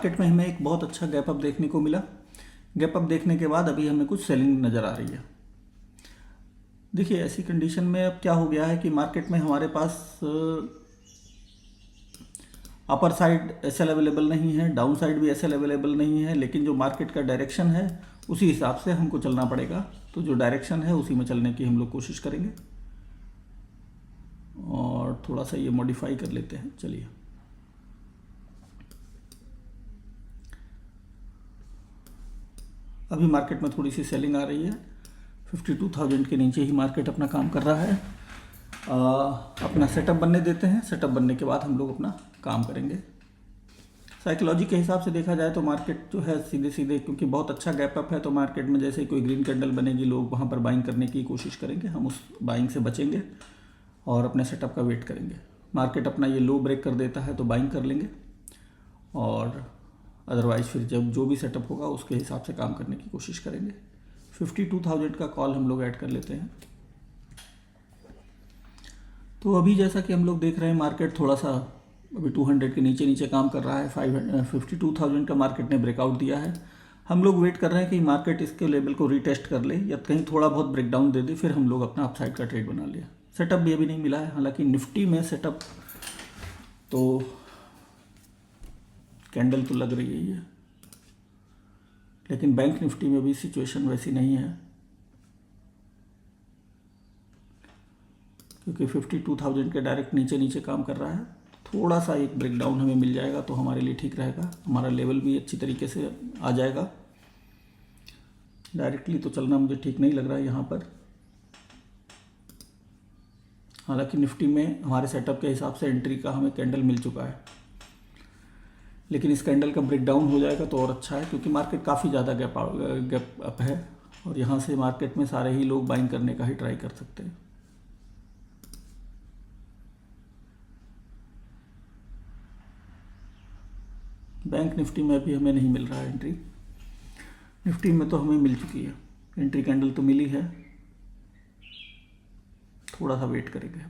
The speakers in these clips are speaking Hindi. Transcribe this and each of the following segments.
मार्केट में हमें एक बहुत अच्छा गैप अप देखने को मिला। गैप अप देखने के बाद अभी हमें कुछ सेलिंग नज़र आ रही है। देखिए ऐसी कंडीशन में अब क्या हो गया है कि मार्केट में हमारे पास अपर साइड एसएल अवेलेबल नहीं है, डाउन साइड भी एसएल अवेलेबल नहीं है, लेकिन जो मार्केट का डायरेक्शन है उसी हिसाब से हमको चलना पड़ेगा। तो जो डायरेक्शन है उसी में चलने की हम लोग कोशिश करेंगे और थोड़ा सा ये मॉडिफाई कर लेते हैं। चलिए अभी मार्केट में थोड़ी सी सेलिंग आ रही है। 52,000 के नीचे ही मार्केट अपना काम कर रहा है। अपना सेटअप बनने देते हैं, सेटअप बनने के बाद हम लोग अपना काम करेंगे। साइकोलॉजी के हिसाब से देखा जाए तो मार्केट जो है सीधे सीधे, क्योंकि बहुत अच्छा गैप अप है, तो मार्केट में जैसे कोई ग्रीन कैंडल बनेगी लोग वहाँ पर बाइंग करने की कोशिश करेंगे। हम उस बाइंग से बचेंगे और अपने सेटअप का वेट करेंगे। मार्केट अपना ये लो ब्रेक कर देता है तो बाइंग कर लेंगे और अदरवाइज़ फिर जब जो भी सेटअप होगा उसके हिसाब से काम करने की कोशिश करेंगे। 52,000 का कॉल हम लोग ऐड कर लेते हैं। तो अभी जैसा कि हम लोग देख रहे हैं मार्केट थोड़ा सा अभी 200 के नीचे नीचे काम कर रहा है। 52,000 का मार्केट ने ब्रेकआउट दिया है। हम लोग वेट कर रहे हैं कि मार्केट इसके लेवल को रीटेस्ट कर ले या कहीं थोड़ा बहुत ब्रेकडाउन दे दे, फिर हम लोग अपना अपसाइड का ट्रेड बना लिया। सेटअप भी अभी नहीं मिला है, हालांकि निफ्टी में सेटअप तो कैंडल तो लग रही है, लेकिन बैंक निफ्टी में भी सिचुएशन वैसी नहीं है, क्योंकि 52,000 के डायरेक्ट नीचे नीचे काम कर रहा है। थोड़ा सा एक ब्रेकडाउन हमें मिल जाएगा तो हमारे लिए ठीक रहेगा, हमारा लेवल भी अच्छी तरीके से आ जाएगा। डायरेक्टली तो चलना मुझे ठीक नहीं लग रहा है यहाँ पर। हालांकि निफ्टी में हमारे सेटअप के हिसाब से एंट्री का हमें कैंडल मिल चुका है, लेकिन इस कैंडल का ब्रेकडाउन हो जाएगा तो और अच्छा है, क्योंकि मार्केट काफ़ी ज़्यादा गैप अप है और यहाँ से मार्केट में सारे ही लोग बाइंग करने का ही ट्राई कर सकते हैं। बैंक निफ्टी में भी हमें नहीं मिल रहा है एंट्री। निफ्टी में तो हमें मिल चुकी है एंट्री, कैंडल तो मिली है, थोड़ा सा वेट करेंगे।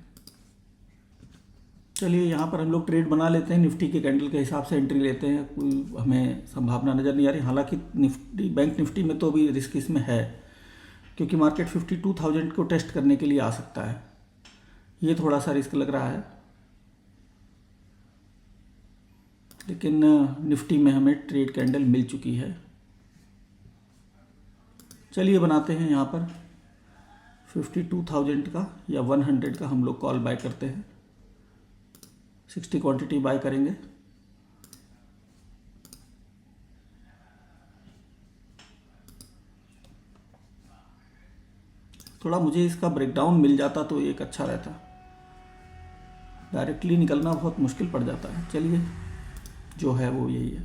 चलिए यहाँ पर हम लोग ट्रेड बना लेते हैं, निफ्टी के कैंडल के हिसाब से एंट्री लेते हैं। कोई हमें संभावना नज़र नहीं आ रही, हालांकि निफ्टी बैंक निफ्टी में तो अभी रिस्क इसमें है, क्योंकि मार्केट 52,000 को टेस्ट करने के लिए आ सकता है। ये थोड़ा सा रिस्क लग रहा है, लेकिन निफ्टी में हमें ट्रेड कैंडल मिल चुकी है। चलिए बनाते हैं यहाँ पर 52,000 का या 100 का हम लोग कॉल बाय करते हैं। 60 क्वांटिटी बाय करेंगे। थोड़ा मुझे इसका ब्रेकडाउन मिल जाता तो एक अच्छा रहता, डायरेक्टली निकलना बहुत मुश्किल पड़ जाता है। चलिए जो है वो यही है।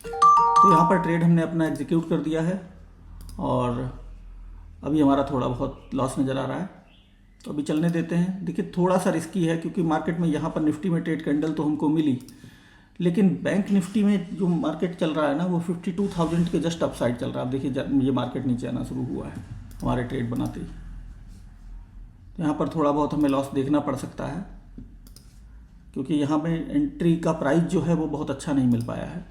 तो यहाँ पर ट्रेड हमने अपना एग्जीक्यूट कर दिया है और अभी हमारा थोड़ा बहुत लॉस नज़र आ रहा है, तो अभी चलने देते हैं। देखिए थोड़ा सा रिस्की है, क्योंकि मार्केट में यहाँ पर निफ्टी में ट्रेड कैंडल तो हमको मिली, लेकिन बैंक निफ्टी में जो मार्केट चल रहा है ना वो 52,000 के जस्ट अपसाइड चल रहा है। अब देखिए ये मार्केट नीचे आना शुरू हुआ है हमारे ट्रेड बनाते ही, तो यहाँ पर थोड़ा बहुत हमें लॉस देखना पड़ सकता है, क्योंकि यहाँ पे एंट्री का प्राइस जो है वो बहुत अच्छा नहीं मिल पाया है।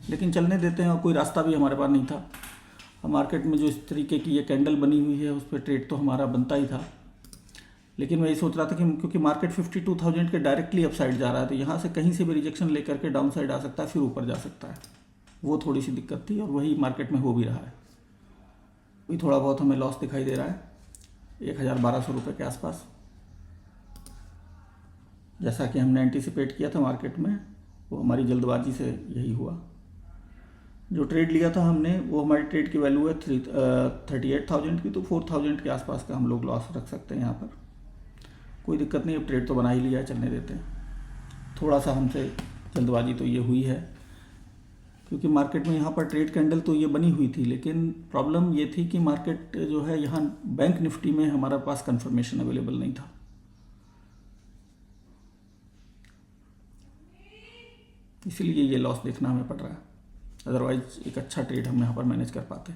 लेकिन चलने देते हैं, और कोई रास्ता भी हमारे पास नहीं था। मार्केट में जो इस तरीके की ये कैंडल बनी हुई है उस पर ट्रेड तो हमारा बनता ही था, लेकिन मैं ये सोच रहा था कि क्योंकि मार्केट 52,000 के डायरेक्टली अपसाइड जा रहा है, तो यहाँ से कहीं से भी रिजेक्शन लेकर के डाउन साइड आ सकता है, फिर ऊपर जा सकता है। वो थोड़ी सी दिक्कत थी और वही मार्केट में हो भी रहा है। भी थोड़ा बहुत हमें लॉस दिखाई दे रहा है 1,1200 रुपये के आसपास, जैसा कि हमने एंटीसिपेट किया था मार्केट में, वो हमारी जल्दबाजी से यही हुआ। जो ट्रेड लिया था हमने वो हमारी ट्रेड की वैल्यू है 38,000 की, तो 4,000 के आसपास का हम लोग लॉस रख सकते हैं यहाँ पर। कोई दिक्कत नहीं, अब ट्रेड तो बना ही लिया है, चलने देते हैं। थोड़ा सा हमसे जल्दबाजी तो ये हुई है, क्योंकि मार्केट में यहाँ पर ट्रेड कैंडल तो ये बनी हुई थी, लेकिन प्रॉब्लम ये थी कि मार्केट जो है यहाँ बैंक निफ्टी में हमारे पास कंफर्मेशन अवेलेबल नहीं था। इसीलिए ये लॉस देखना हमें पड़ रहा है, अदरवाइज एक अच्छा ट्रेड हम यहाँ पर मैनेज कर पाते।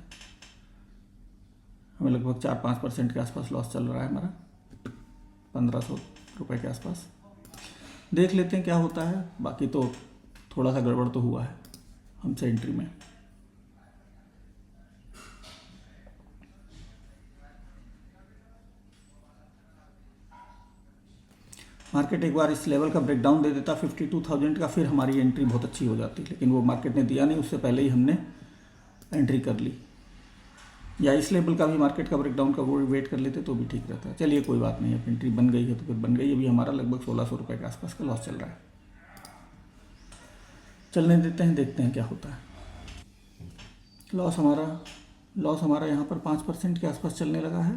हमें लगभग 4-5% के आसपास लॉस चल रहा है हमारा, 1500 रुपये के आसपास। देख लेते हैं क्या होता है। बाकी तो थोड़ा सा गड़बड़ तो हुआ है हमसे एंट्री में। मार्केट एक बार इस लेवल का ब्रेकडाउन दे देता 52,000 का, फिर हमारी एंट्री बहुत अच्छी हो जाती, लेकिन वो मार्केट ने दिया नहीं, उससे पहले ही हमने एंट्री कर ली। या इस लेवल का भी मार्केट का ब्रेकडाउन का वो वेट कर लेते तो भी ठीक रहता है। चलिए कोई बात नहीं, अब एंट्री बन गई है तो फिर बन गई। अभी हमारा लगभग 1600 रुपये के आसपास का लॉस चल रहा है। चलने देते हैं, देखते हैं क्या होता है। लॉस हमारा यहाँ पर 5% के आसपास चलने लगा है,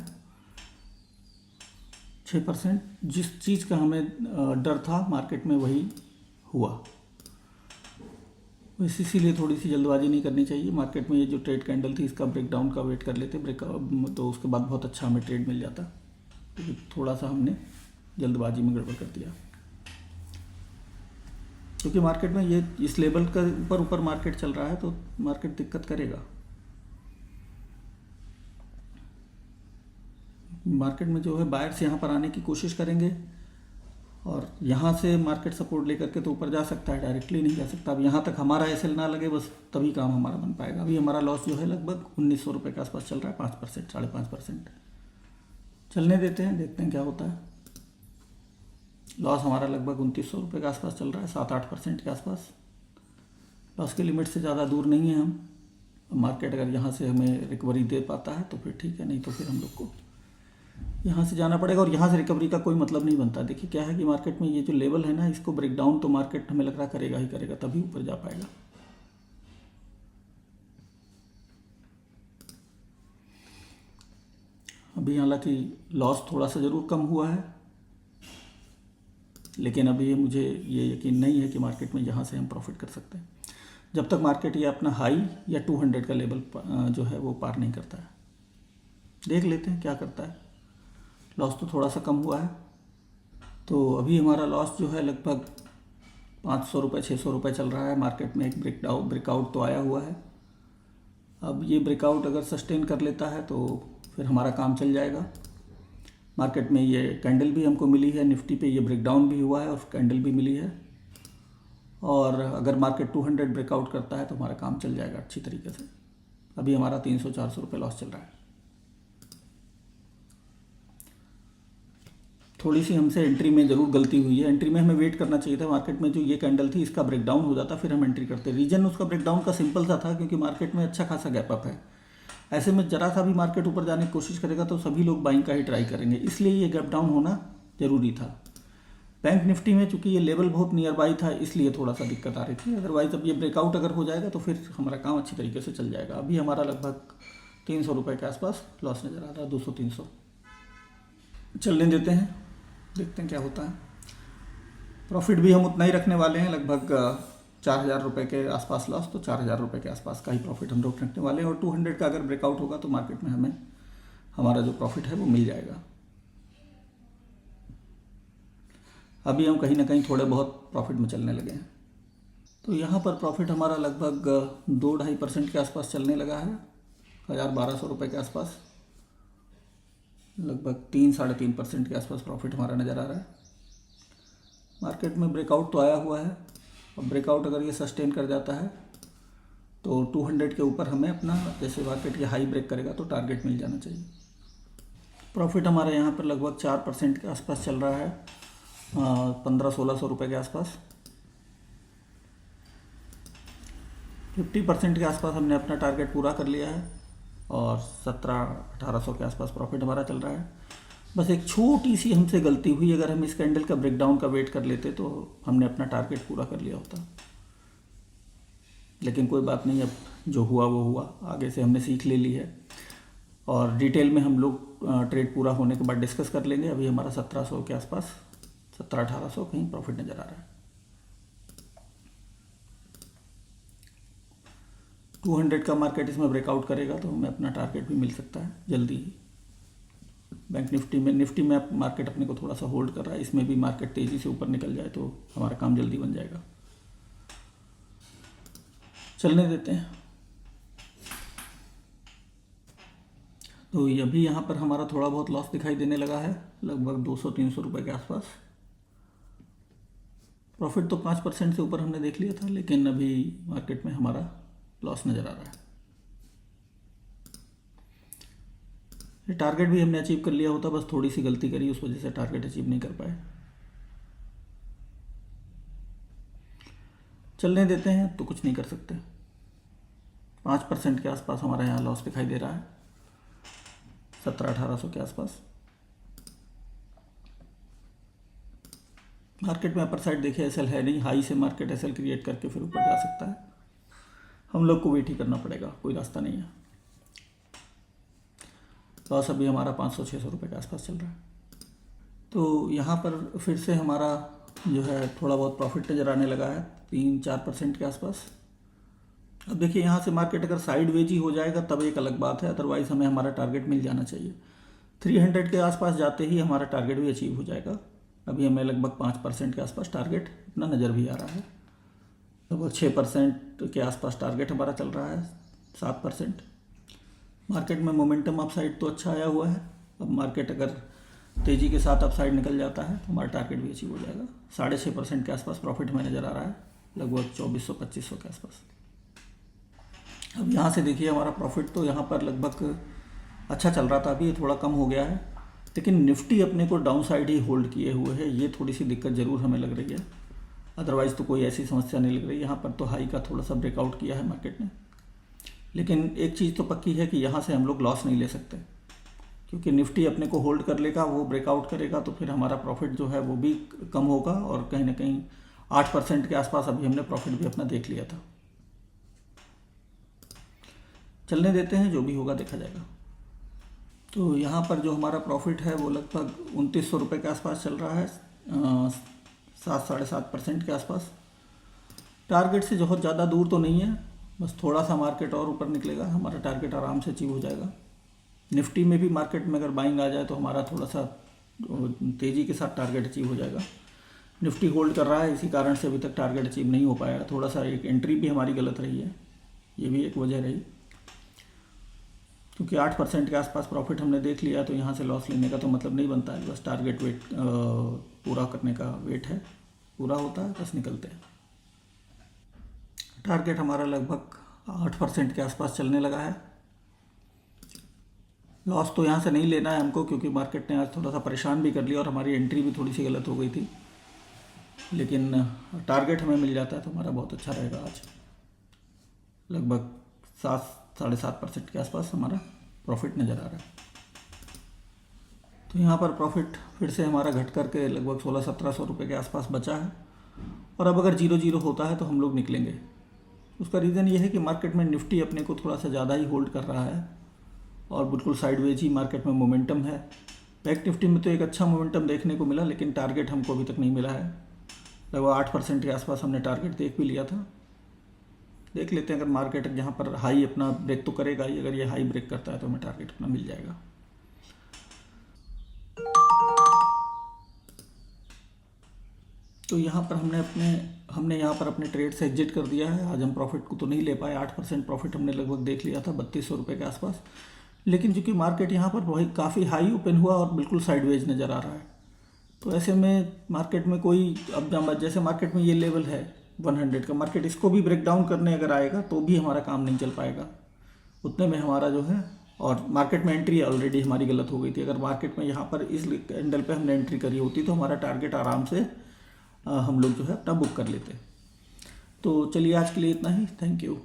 6%। जिस चीज़ का हमें डर था मार्केट में वही हुआ। इसीलिए थोड़ी सी जल्दबाजी नहीं करनी चाहिए। मार्केट में ये जो ट्रेड कैंडल थी इसका ब्रेकडाउन का वेट कर लेते, तो उसके बाद बहुत अच्छा हमें ट्रेड मिल जाता। तो थोड़ा सा हमने जल्दबाजी में गड़बड़ कर दिया, क्योंकि मार्केट में ये इस लेवल का ऊपर मार्केट चल रहा है तो मार्केट दिक्कत करेगा। मार्केट में जो है बायर्स यहाँ पर आने की कोशिश करेंगे और यहाँ से मार्केट सपोर्ट लेकर के तो ऊपर जा सकता है, डायरेक्टली नहीं जा सकता। अब यहाँ तक हमारा एसएल ना लगे बस, तभी काम हमारा बन पाएगा। अभी हमारा लॉस जो है लगभग 1900 रुपये के आसपास चल रहा है, 5%, 5.5%। चलने देते हैं, देखते हैं क्या होता है। लॉस हमारा लगभग 2900 रुपये के आसपास चल रहा है, 7-8% के आसपास। लॉस के लिमिट से ज़्यादा दूर नहीं है हम। मार्केट अगर यहाँ से हमें रिकवरी दे पाता है तो फिर ठीक है, नहीं तो फिर हम लोग को यहाँ से जाना पड़ेगा। और यहाँ से रिकवरी का कोई मतलब नहीं बनता। देखिए क्या है कि मार्केट में ये जो लेवल है ना, इसको ब्रेकडाउन तो मार्केट हमें लग रहा करेगा ही करेगा, तभी ऊपर जा पाएगा। अभी हालांकि लॉस थोड़ा सा ज़रूर कम हुआ है, लेकिन अभी मुझे ये यकीन नहीं है कि मार्केट में यहाँ से हम प्रॉफिट कर सकते हैं, जब तक मार्केट ये अपना हाई या 200 का लेवल जो है वो पार नहीं करता है। देख लेते हैं क्या करता है। लॉस तो थोड़ा सा कम हुआ है, तो अभी हमारा लॉस जो है लगभग 500 रुपये 600 रुपये चल रहा है। मार्केट में एक ब्रेकआउट तो आया हुआ है। अब ये ब्रेकआउट अगर सस्टेन कर लेता है तो फिर हमारा काम चल जाएगा। मार्केट में ये कैंडल भी हमको मिली है, निफ्टी पे ये ब्रेकडाउन भी हुआ है और कैंडल भी मिली है। और अगर मार्केट 200 ब्रेकआउट करता है तो हमारा काम चल जाएगा अच्छी तरीके से। अभी हमारा 300-400 रुपये लॉस चल रहा है। थोड़ी सी हमसे एंट्री में ज़रूर गलती हुई है। एंट्री में हमें वेट करना चाहिए था। मार्केट में जो ये कैंडल थी इसका ब्रेकडाउन हो जाता, फिर हम एंट्री करते। रीजन उसका ब्रेकडाउन का सिंपल सा था, क्योंकि मार्केट में अच्छा खासा गैप अप है। ऐसे में जरा सा भी मार्केट ऊपर जाने की कोशिश करेगा तो सभी लोग बाइंग का ही ट्राई करेंगे, इसलिए ये गैप डाउन होना ज़रूरी था। बैंक निफ्टी में चूंकि ये लेवल बहुत नियर बाई था, इसलिए थोड़ा सा दिक्कत आ रही थी। अदरवाइज अब ये ब्रेकआउट अगर हो जाएगा तो फिर हमारा काम अच्छी तरीके से चल जाएगा। अभी हमारा लगभग 300 रुपये के आसपास लॉस नज़र आ रहा है, 200-300। चलने देते हैं, देखते हैं क्या होता है। प्रॉफिट भी हम उतना ही रखने वाले हैं, लगभग 4000 रुपये के आसपास लॉस, तो 4000 रुपये के आसपास का ही प्रॉफिट हम लोग रखने वाले हैं। और 200 का अगर ब्रेकआउट होगा तो मार्केट में हमें हमारा जो प्रॉफिट है वो मिल जाएगा। अभी हम कहीं ना कहीं थोड़े बहुत प्रॉफिट में चलने लगे हैं। तो यहाँ पर प्रॉफिट हमारा लगभग 2-2.5% के आसपास चलने लगा है, 1200 रुपये के आसपास। लगभग 3-3.5% के आसपास प्रॉफिट हमारा नज़र आ रहा है। मार्केट में ब्रेकआउट तो आया हुआ है, और ब्रेकआउट अगर ये सस्टेन कर जाता है तो 200 के ऊपर हमें अपना, जैसे मार्केट ये हाई ब्रेक करेगा तो टारगेट मिल जाना चाहिए। प्रॉफिट हमारा यहाँ पर लगभग 4% के आसपास चल रहा है, 1500-1600 रुपये के आसपास। 50% के आसपास हमने अपना टारगेट पूरा कर लिया है, और 1700-1800 के आसपास प्रॉफिट हमारा चल रहा है। बस एक छोटी सी हमसे गलती हुई, अगर हम इस कैंडल का ब्रेकडाउन का वेट कर लेते तो हमने अपना टारगेट पूरा कर लिया होता। लेकिन कोई बात नहीं, अब जो हुआ वो हुआ, आगे से हमने सीख ले ली है। और डिटेल में हम लोग ट्रेड पूरा होने के बाद डिस्कस कर लेंगे। अभी हमारा 1700 के आसपास, 1700-1800 कहीं प्रॉफिट नज़र आ रहा है। 200 का मार्केट इसमें ब्रेकआउट करेगा तो हमें अपना टारगेट भी मिल सकता है जल्दी ही। बैंक निफ्टी में मार्केट अपने को थोड़ा सा होल्ड कर रहा है, इसमें भी मार्केट तेज़ी से ऊपर निकल जाए तो हमारा काम जल्दी बन जाएगा। चलने देते हैं। तो ये अभी यहाँ पर हमारा थोड़ा बहुत लॉस दिखाई देने लगा है, लगभग 200-300 रुपये के आसपास। प्रॉफिट तो 5% से ऊपर हमने देख लिया था, लेकिन अभी मार्केट में हमारा लॉस नज़र आ रहा है। ये टारगेट भी हमने अचीव कर लिया होता, बस थोड़ी सी गलती करी, उस वजह से टारगेट अचीव नहीं कर पाए। चलने देते हैं, तो कुछ नहीं कर सकते। 5% के आसपास हमारा यहाँ लॉस दिखाई दे रहा है, 1700-1800 के आसपास। मार्केट में अपर साइड देखिए एसएल है नहीं, हाई से मार्केट एसएल क्रिएट करके फिर ऊपर जा सकता है। हम लोग को वेट ही करना पड़ेगा, कोई रास्ता नहीं है। लॉस अभी हमारा 500-600 रुपये के आसपास चल रहा है। तो यहाँ पर फिर से हमारा जो है थोड़ा बहुत प्रॉफिट नज़र आने लगा है, 3-4% के आसपास। अब देखिए यहाँ से मार्केट अगर साइडवेज ही हो जाएगा तब एक अलग बात है, अदरवाइज़ हमें हमारा टारगेट मिल जाना चाहिए। 300 के आसपास जाते ही हमारा टारगेट भी अचीव हो जाएगा। अभी हमें लगभग 5% के आसपास टारगेट अपना नज़र भी आ रहा है, लगभग 6% के आसपास टारगेट हमारा चल रहा है, 7%। मार्केट में मोमेंटम अपसाइड तो अच्छा आया हुआ है। अब मार्केट अगर तेज़ी के साथ अपसाइड निकल जाता है तो हमारा टारगेट भी अचीव हो जाएगा। 6.5% के आसपास प्रॉफिट हमें नज़र आ रहा है, लगभग 2400-2500 के आसपास। अब यहाँ से देखिए हमारा प्रॉफिट तो यहाँ पर लगभग अच्छा चल रहा था, अभी ये थोड़ा कम हो गया है, लेकिन निफ्टी अपने को डाउन साइड ही होल्ड किए हुए है। ये थोड़ी सी दिक्कत ज़रूर हमें लग रही है, अदरवाइज़ तो कोई ऐसी समस्या नहीं लग रही। यहाँ पर तो हाई का थोड़ा सा ब्रेकआउट किया है मार्केट ने, लेकिन एक चीज़ तो पक्की है कि यहाँ से हम लोग लॉस नहीं ले सकते, क्योंकि निफ्टी अपने को होल्ड कर लेगा, वो ब्रेकआउट करेगा तो फिर हमारा प्रॉफिट जो है वो भी कम होगा, और कहीं ना कहीं 8% के आसपास अभी हमने प्रॉफिट भी अपना देख लिया था। चलने देते हैं, जो भी होगा देखा जाएगा। तो यहाँ पर जो हमारा प्रॉफिट है वो लगभग 2900 रुपये के आसपास चल रहा है, 7-7.5% के आसपास। टारगेट से बहुत ज़्यादा दूर तो नहीं है, बस थोड़ा सा मार्केट और ऊपर निकलेगा, हमारा टारगेट आराम से अचीव हो जाएगा। निफ्टी में भी मार्केट में अगर बाइंग आ जाए तो हमारा थोड़ा सा तेज़ी के साथ टारगेट अचीव हो जाएगा। निफ्टी होल्ड कर रहा है, इसी कारण से अभी तक टारगेट अचीव नहीं हो पाया। थोड़ा सा एक एंट्री भी हमारी गलत रही है, ये भी एक वजह रही, क्योंकि 8% के आसपास प्रॉफिट हमने देख लिया, तो यहाँ से लॉस लेने का तो मतलब नहीं बनता है। बस टारगेट वेट पूरा करने का वेट है, पूरा होता है बस निकलते हैं। टारगेट हमारा लगभग 8% के आसपास चलने लगा है। लॉस तो यहाँ से नहीं लेना है हमको, क्योंकि मार्केट ने आज थोड़ा सा परेशान भी कर लिया और हमारी एंट्री भी थोड़ी सी गलत हो गई थी, लेकिन टारगेट हमें मिल जाता है तो हमारा बहुत अच्छा रहेगा। आज लगभग 7-7.5% के आसपास हमारा प्रॉफिट नज़र आ रहा है। तो यहाँ पर प्रॉफिट फिर से हमारा घट करके लगभग 1600-1700 रुपये के आसपास बचा है, और अब अगर 0-0 होता है तो हम लोग निकलेंगे। उसका रीज़न ये है कि मार्केट में निफ्टी अपने को थोड़ा सा ज़्यादा ही होल्ड कर रहा है, और बिल्कुल साइडवेज ही मार्केट में मोमेंटम है। बैंक निफ्टी में तो एक अच्छा मोमेंटम देखने को मिला, लेकिन टारगेट हमको अभी तक नहीं मिला है। लगभग 8% के आसपास हमने टारगेट देख भी लिया था। देख लेते हैं, अगर मार्केट जहाँ पर हाई अपना ब्रेक तो करेगा ही, अगर ये हाई ब्रेक करता है तो हमें टारगेट अपना मिल जाएगा। तो यहाँ पर हमने यहाँ पर अपने ट्रेड से एग्जिट कर दिया है। आज हम प्रॉफिट को तो नहीं ले पाए, 8% प्रॉफिट हमने लगभग देख लिया था 3200 रुपये के आसपास, लेकिन चूंकि मार्केट यहाँ पर वही काफ़ी हाई ओपन हुआ और बिल्कुल साइडवेज नज़र आ रहा है, तो ऐसे में मार्केट में कोई, अब जैसे मार्केट में ये लेवल है 100 का, मार्केट इसको भी ब्रेक डाउन करने अगर आएगा तो भी हमारा काम नहीं चल पाएगा। उतने में हमारा जो है, और मार्केट में एंट्री ऑलरेडी हमारी गलत हो गई थी। अगर मार्केट में यहाँ पर इस कैंडल पे हमने एंट्री करी होती तो हमारा टारगेट आराम से हम लोग जो है अपना बुक कर लेते। तो चलिए आज के लिए इतना ही, थैंक यू।